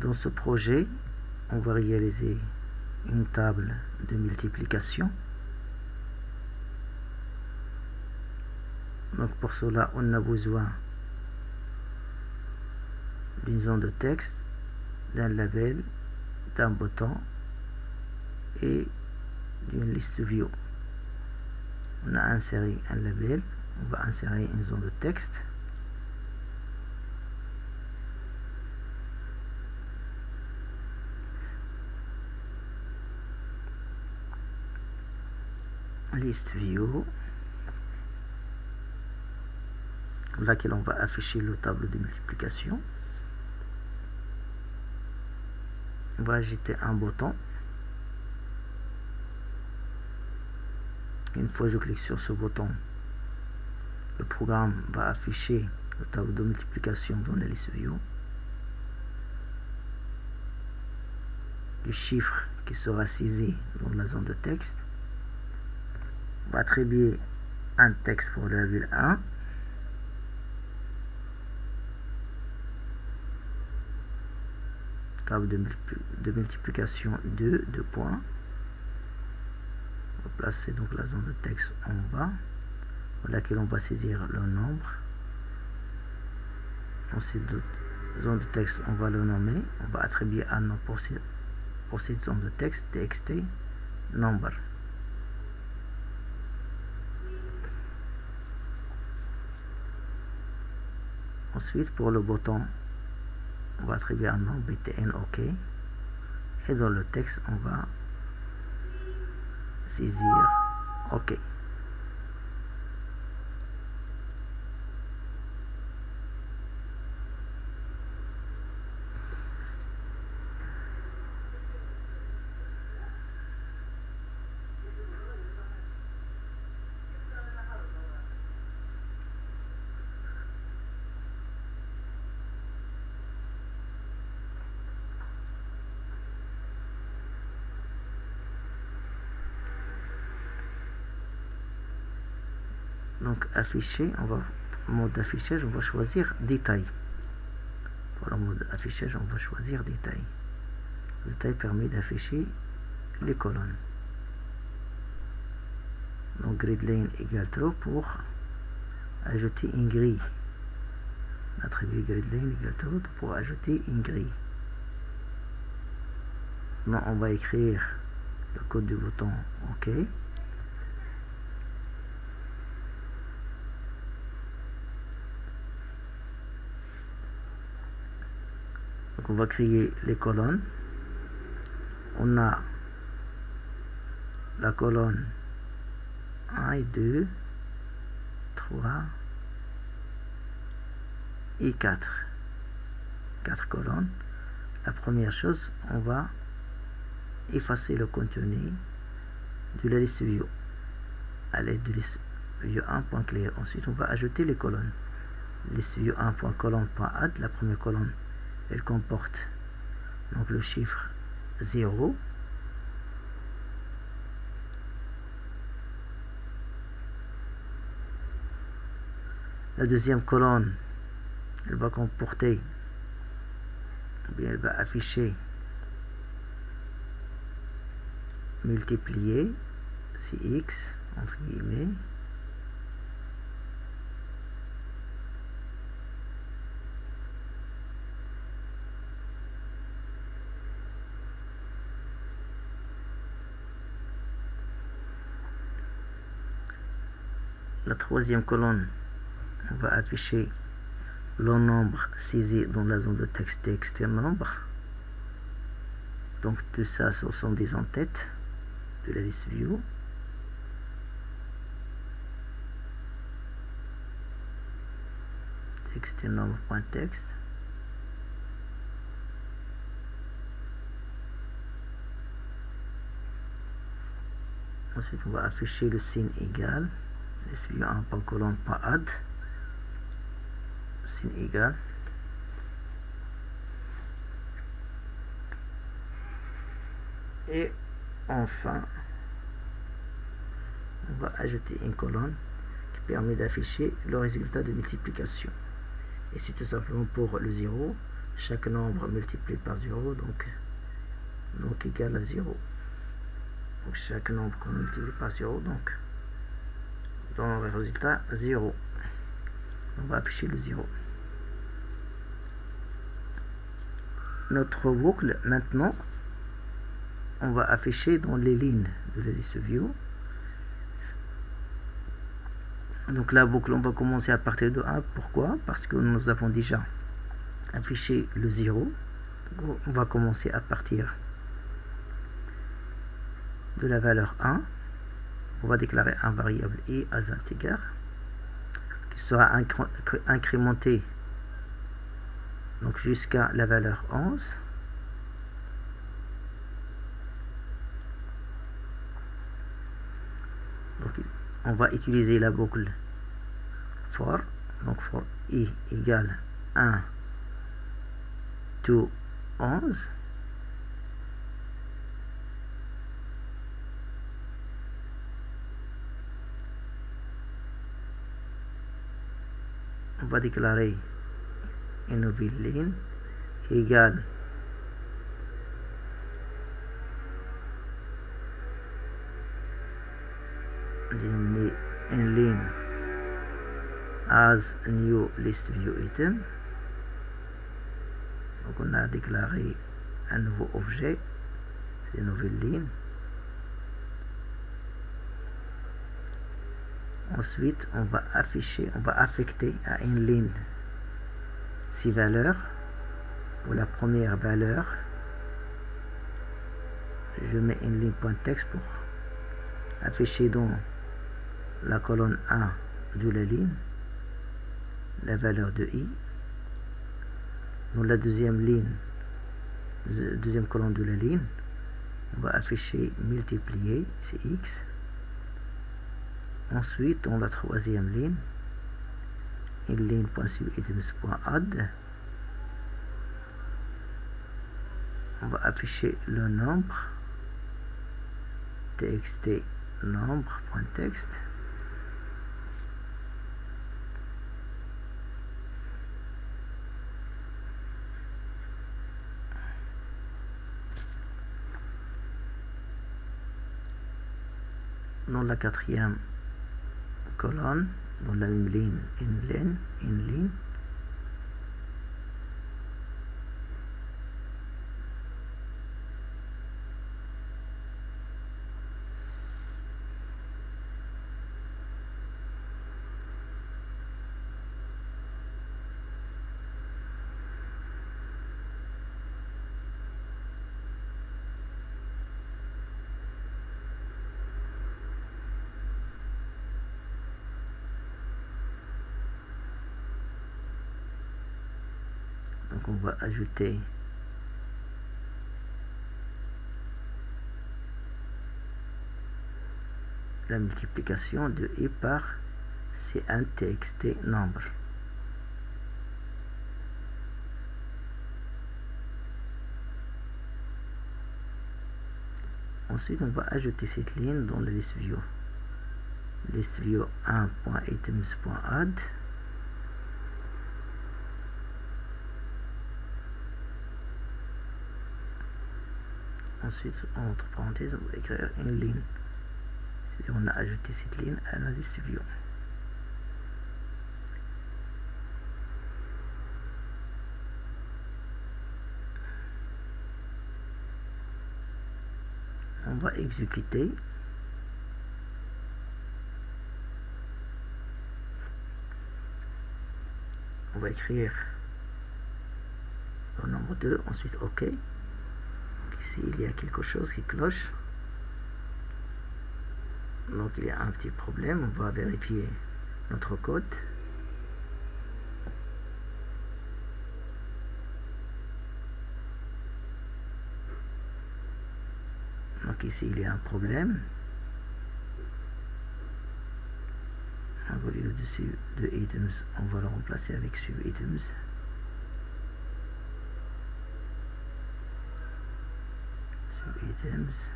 Dans ce projet, on va réaliser une table de multiplication. Donc pour cela, on a besoin d'une zone de texte, d'un label, d'un bouton et d'une liste view. On a inséré un label, on va insérer une zone de texte. Liste view, laquelle on va afficher le tableau de multiplication. On va ajouter un bouton. Une fois que je clique sur ce bouton, le programme va afficher le tableau de multiplication dans la liste view. Le chiffre qui sera saisi dans la zone de texte. On va attribuer un texte pour la ville 1. Table de multiplication 2 points. On va placer donc la zone de texte en bas, pour laquelle on va saisir le nombre. Ensuite, zone de texte, on va le nommer. On va attribuer un nom pour cette zone de texte, txt number. Ensuite, pour le bouton, on va attribuer un nom btn ok. Et dans le texte, on va saisir ok. Donc afficher, mode d'affichage, on va choisir détail. Pour le mode affichage, on va choisir détail. Le détail permet d'afficher les colonnes. Donc gridline égale true pour ajouter une grille. Attribuer gridline égale true pour ajouter une grille. Maintenant on va écrire le code du bouton OK. Donc on va créer les colonnes. On a la colonne 1 et 2, 3 et 4. 4 colonnes. La première chose, on va effacer le contenu de la liste view à l'aide de liste view 1.clear. Ensuite, on va ajouter les colonnes. Liste view 1.colonne.add. La première colonne, elle comporte donc le chiffre 0. La deuxième colonne, elle va comporter, ou bien elle va afficher multiplier Cx entre guillemets. La troisième colonne, on va afficher le nombre saisi dans la zone de texte txt nombre. Donc tout ça, ce sont des en-têtes de la liste view. Txt nombre.text. Ensuite, on va afficher le signe égal. Liste view 1.colonne.add. Signe égal. Et enfin, on va ajouter une colonne qui permet d'afficher le résultat de multiplication. Et c'est tout simplement pour le 0, chaque nombre multiplié par 0, donc égal à 0. Donc chaque nombre qu'on multiplie par 0, donc dans le résultat 0. On va afficher le 0. Notre boucle, maintenant, on va afficher dans les lignes de la liste view. Donc la boucle, on va commencer à partir de 1. Pourquoi? Parce que nous avons déjà affiché le 0. Donc on va commencer à partir de la valeur 1. On va déclarer un variable i as integer qui sera incrémenté donc jusqu'à la valeur 11. Donc on va utiliser la boucle for, donc for i égale 1 to 11. On va déclarer une nouvelle ligne qui égale une ligne as new list view item. Donc on a déclaré un nouveau objet, c'est une nouvelle ligne. Ensuite, on va affecter à une ligne 6 valeurs. Pour la première valeur, je mets une ligne point texte pour afficher dans la colonne 1 de la ligne la valeur de i. Dans la deuxième colonne de la ligne, on va afficher multiplier, c'est x. Ensuite, dans la troisième ligne, une ligne .subitems.add. On va afficher le nombre txt nombre.text. Dans la quatrième colonne, dans la même ligne, une ligne. Donc on va ajouter la multiplication de i par c'est un txt nombre. Ensuite, on va ajouter cette ligne dans la liste view. List view 1.items.add. Ensuite, entre parenthèses, on va écrire une ligne. On a ajouté cette ligne à la liste view. On va exécuter. On va écrire le nombre 2, ensuite OK. Ici, il y a quelque chose qui cloche. Donc, il y a un petit problème. On va vérifier notre code. Donc, ici, il y a un problème. Au lieu de items, on va le remplacer avec subitems. Subitems.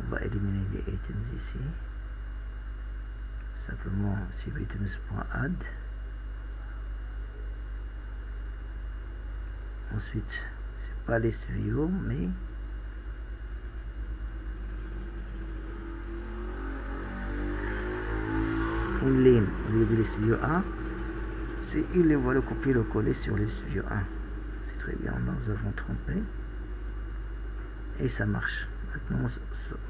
On va éliminer les items ici. simplement subitems.add. Ensuite, c'est pas list view, mais une ligne au lieu de list view 1. C'est il les va le copier, le coller sur list view 1. C'est très bien, nous avons trompé. Et ça marche. Maintenant,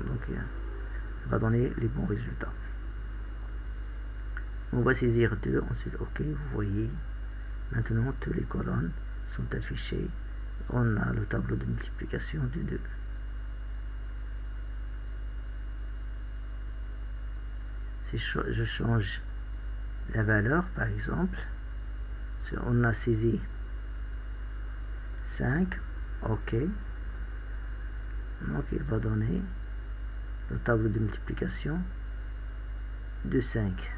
donc, il va donner les bons résultats. On va saisir 2, ensuite OK, vous voyez, maintenant toutes les colonnes sont affichées. On a le tableau de multiplication de 2. Si je change la valeur, par exemple, si on a saisi 5, OK, donc il va donner le tableau de multiplication de 5.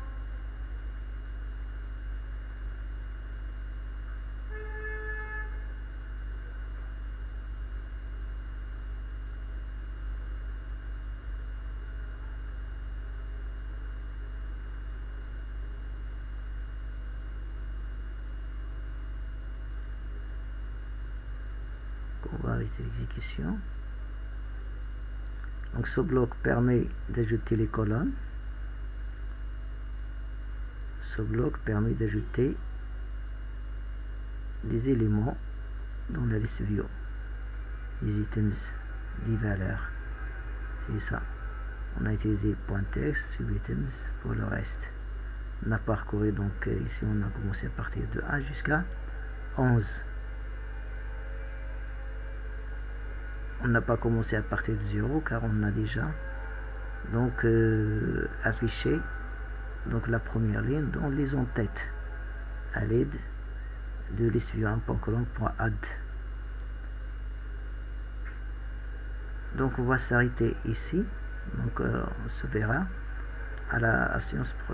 On va arrêter l'exécution. Donc ce bloc permet d'ajouter les colonnes. Ce bloc permet d'ajouter des éléments dans la liste view. Les items, les valeurs. C'est ça. On a utilisé .text, subitems pour le reste. On a parcouru donc ici on a commencé à partir de 1 jusqu'à 11. On n'a pas commencé à partir de 0 car on a déjà donc affiché donc la première ligne dans les en-têtes à l'aide de liste-view1.colon.add. Donc on va s'arrêter ici. Donc on se verra à la séance prochaine.